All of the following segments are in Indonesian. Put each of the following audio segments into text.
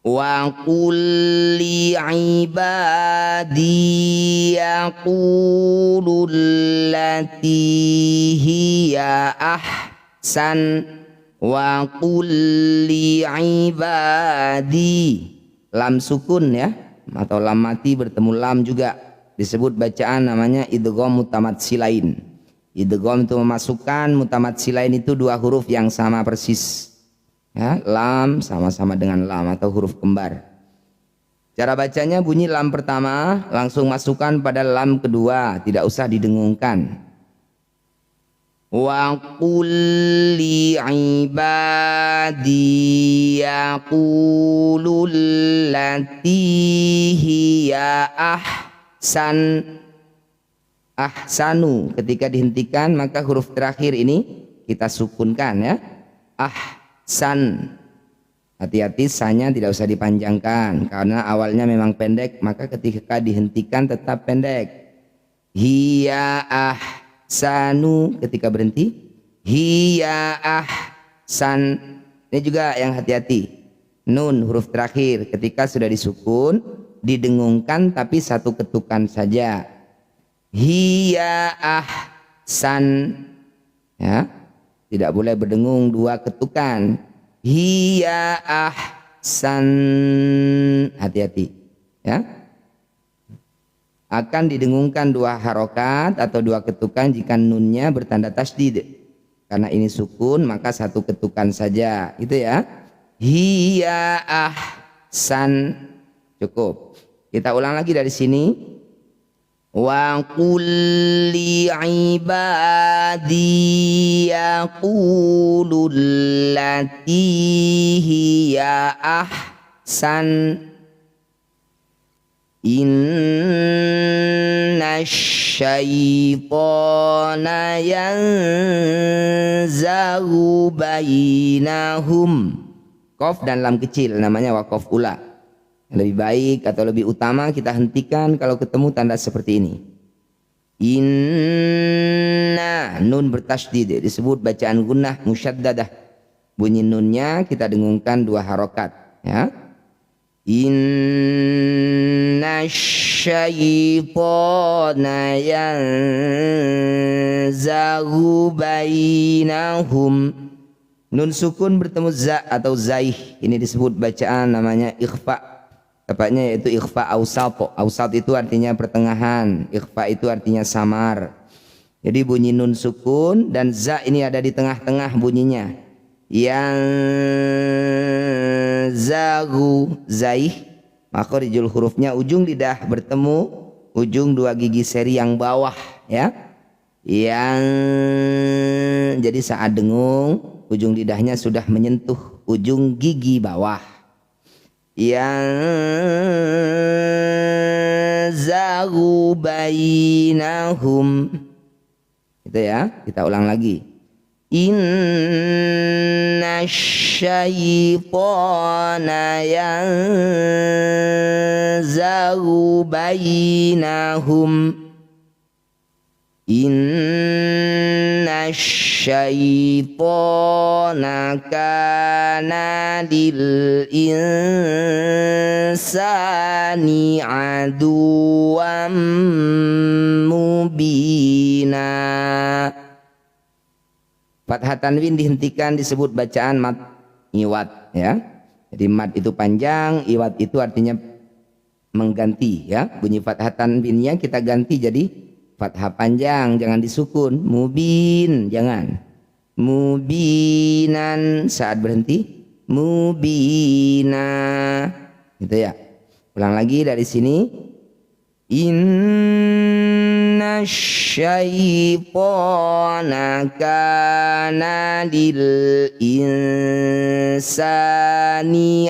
Wa qul li ibadi yaqulul lati hiya ahsan wa qul li ibadi. Lam sukun ya, atau lam mati bertemu lam juga disebut bacaan namanya idgham mutamatsilain. Idgham itu memasukkan, mutamatsilain itu dua huruf yang sama persis. Ya, lam sama-sama dengan lam atau huruf kembar. Cara bacanya bunyi lam pertama langsung masukkan pada lam kedua, tidak usah didengungkan. Wa qul li ibadi yaqulul lati hiya ahsanu. Ketika dihentikan maka huruf terakhir ini kita sukunkan ya. Ahsan. Hati-hati sanya tidak usah dipanjangkan karena awalnya memang pendek, maka ketika dihentikan tetap pendek. Hiya ahsanu, ketika berhenti hiya ahsan. Ini juga yang hati-hati. Nun huruf terakhir ketika sudah disukun didengungkan tapi satu ketukan saja. Hiya ahsan ya. Tidak boleh berdengung dua ketukan. Hiya ahsan. Hati-hati ya. Akan didengungkan dua harokat atau dua ketukan jika nunnya bertanda tasdid. Karena ini sukun maka satu ketukan saja. Itu ya. Hiya ahsan. Cukup. Kita ulang lagi dari sini. Wa qul li ibadi yaqulul lati hiya ahsan innasyaiṭana yanzaghu bainahum. Qaf dan lam kecil namanya waqaf ula. Lebih baik atau lebih utama kita hentikan kalau ketemu tanda seperti ini. Inna, nun bertasydid disebut bacaan gunnah musyaddadah. Bunyi nunnya kita dengungkan dua harokat ya. Inna syaitana yanzaghu bainahum. Nun sukun bertemu za atau zaih, ini disebut bacaan namanya ikhfa. Tepatnya yaitu ikhfa awsat. Awsat itu artinya pertengahan, ikhfa itu artinya samar. Jadi bunyi nun sukun dan za ini ada di tengah-tengah bunyinya. Yang zagu zaih, makhorijul hurufnya ujung lidah bertemu ujung dua gigi seri yang bawah ya. Yang jadi saat dengung ujung lidahnya sudah menyentuh ujung gigi bawah. Yang zagu bainahum. Itu ya, kita ulang lagi. Inna syaitana yanzaghu bainahum. Inna syaitana kana lil insani aduwam mubina. Fathah tanwin dihentikan disebut bacaan mat iwat ya. Jadi mat itu panjang, iwat itu artinya mengganti ya. Bunyi fathah tanwinnya kita ganti jadi fathah panjang, jangan disukun. Mubin, jangan. Mubinan saat berhenti. Mubina. Gitu ya. Ulang lagi dari sini. Inna syaitana kana lil insani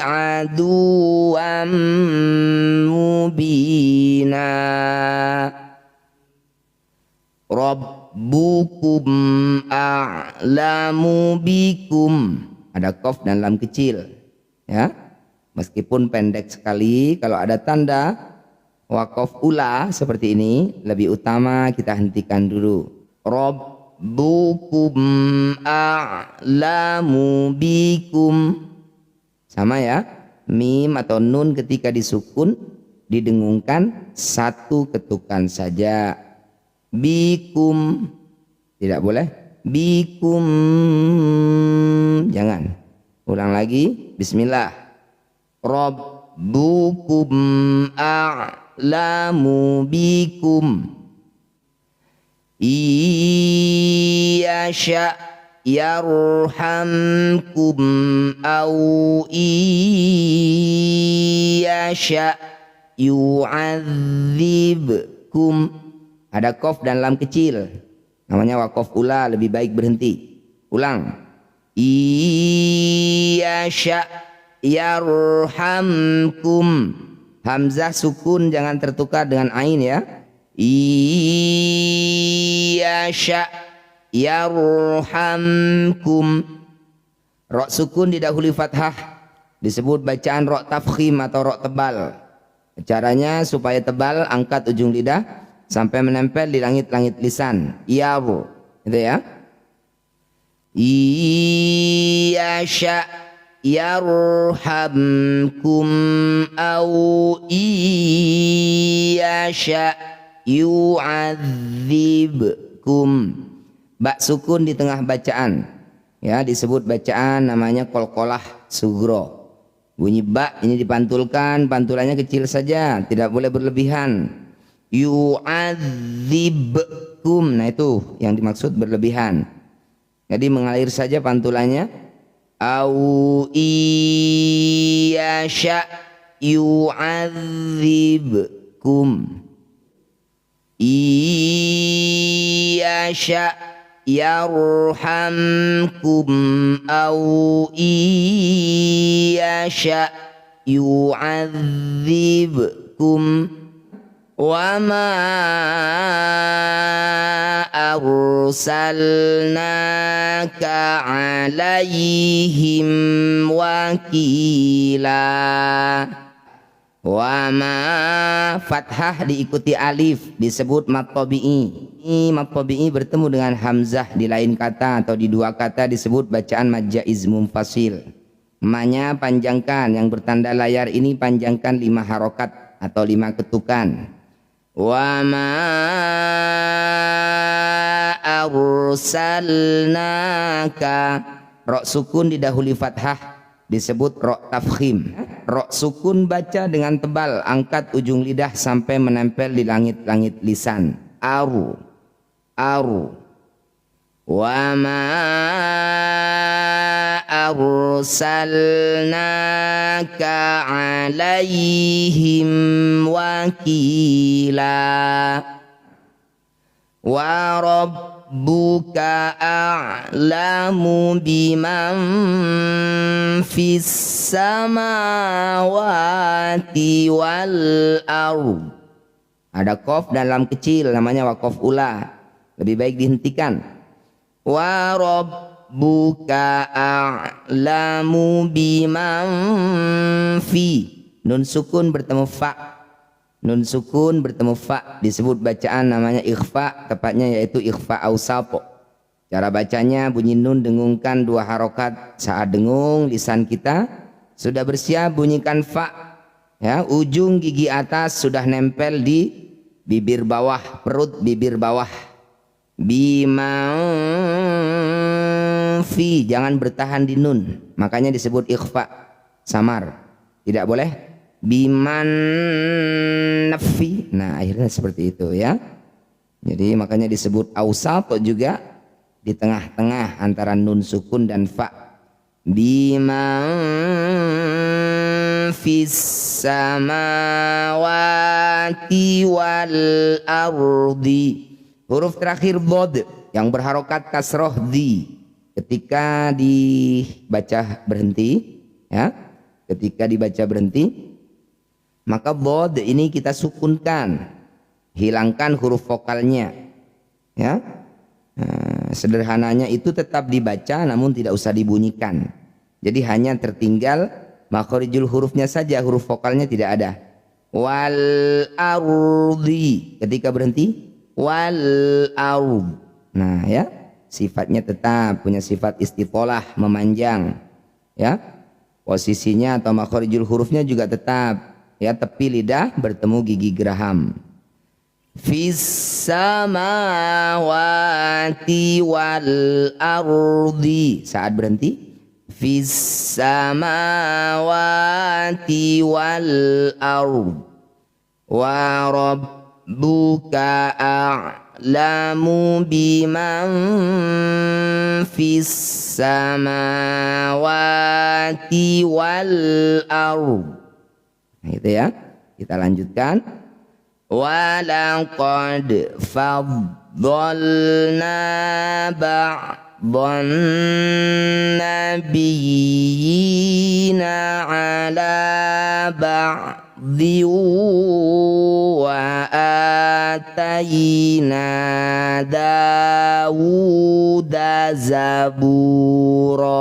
aduwam mubina. Rabbukum a'lamu bikum. Ada qaf dan lam kecil ya. Meskipun pendek sekali, kalau ada tanda waqaf ula seperti ini lebih utama kita hentikan dulu. Rabbukum a'lamu bikum. Sama ya. Mim atau nun ketika disukun didengungkan satu ketukan saja. Bikum, tidak boleh. Bikum, jangan. Ulang lagi. Bismillah. Rabbukum a'lamu bikum. Iyasha yarhamkum au iyasha yu'adzibkum. Ada qaf dan lam kecil, namanya waqaf ula, lebih baik berhenti. Ulang. Iyasha yarhamkum. Hamzah sukun jangan tertukar dengan ain ya. Iyasha yarhamkum. Ra sukun didahului fathah disebut bacaan ra tafkhim atau ra tebal. Caranya supaya tebal, angkat ujung lidah sampai menempel di langit-langit lisan. Iyaru, itu ya. Iyasha yarhamkum au iyasha yu'adzibkum. Ba sukun di tengah bacaan, ya, disebut bacaan namanya qalqalah sugro. Bunyi ba ini dipantulkan, pantulannya kecil saja, tidak boleh berlebihan. Yu'adzibkum, nah itu yang dimaksud berlebihan. Jadi mengalir saja pantulannya. Au iyasha yu'adzibkum. Iyasha yarhamkum au iyasha yu'adzibkum. Wa ma arsalnaka alaihim wakila. Wa ma fathah diikuti alif disebut mat tabi'i. Mat tabi'i bertemu dengan hamzah di lain kata atau di dua kata disebut bacaan mad jaiz munfasil. Ma-nya panjangkan, yang bertanda layar ini panjangkan 5 harokat atau 5 ketukan. Wa ma arsalnaka. Ra sukun didahului fathah disebut ra tafkhim. Ra sukun baca dengan tebal, angkat ujung lidah sampai menempel di langit-langit lisan. Aru, aru. Wa ma arsalnaka alaihim wakila. Wa rabbuka a'lamu biman fis samawati wal ardh. Ada qaf dan lam kecil, namanya waqaf ula, lebih baik dihentikan. Wa rabbuka a'lamu biman fi. Nun sukun bertemu fa. Nun sukun bertemu fa disebut bacaan namanya ikhfa, tepatnya yaitu ikhfa awsat. Cara bacanya bunyi nun dengungkan 2 harokat. Saat dengung lisan kita sudah bersiap bunyikan fa, ya, ujung gigi atas sudah nempel di bibir bawah, perut bibir bawah. Bima fi, jangan bertahan di nun, makanya disebut ikhfa, samar, tidak boleh. Biman nafi, nah akhirnya seperti itu ya. Jadi makanya disebut awsat juga, di tengah-tengah antara nun sukun dan fa. Bima fis samawati wal ardi. Huruf terakhir dhad yang berharokat kasroh di ketika dibaca berhenti, ya, ketika dibaca berhenti maka dhad ini kita sukunkan, hilangkan huruf vokalnya, ya. Sederhananya itu tetap dibaca namun tidak usah dibunyikan. Jadi hanya tertinggal makhorijul hurufnya saja, huruf vokalnya tidak ada. Wal ardi ketika berhenti wal ard. Nah ya, sifatnya tetap punya sifat istitolah, memanjang, ya. Posisinya atau makharijul hurufnya juga tetap ya, tepi lidah bertemu gigi geraham. Fis samawati wal ardi. Saat berhenti. Fis samawati wal ardi. Wa rabbuka a'lamu biman fis samawati wal ardi. Nah, itu ya. Kita lanjutkan. Walaqad faddalna ba'dhan nabiyyina ala ba'dhi wa atayna Dawuda zabura.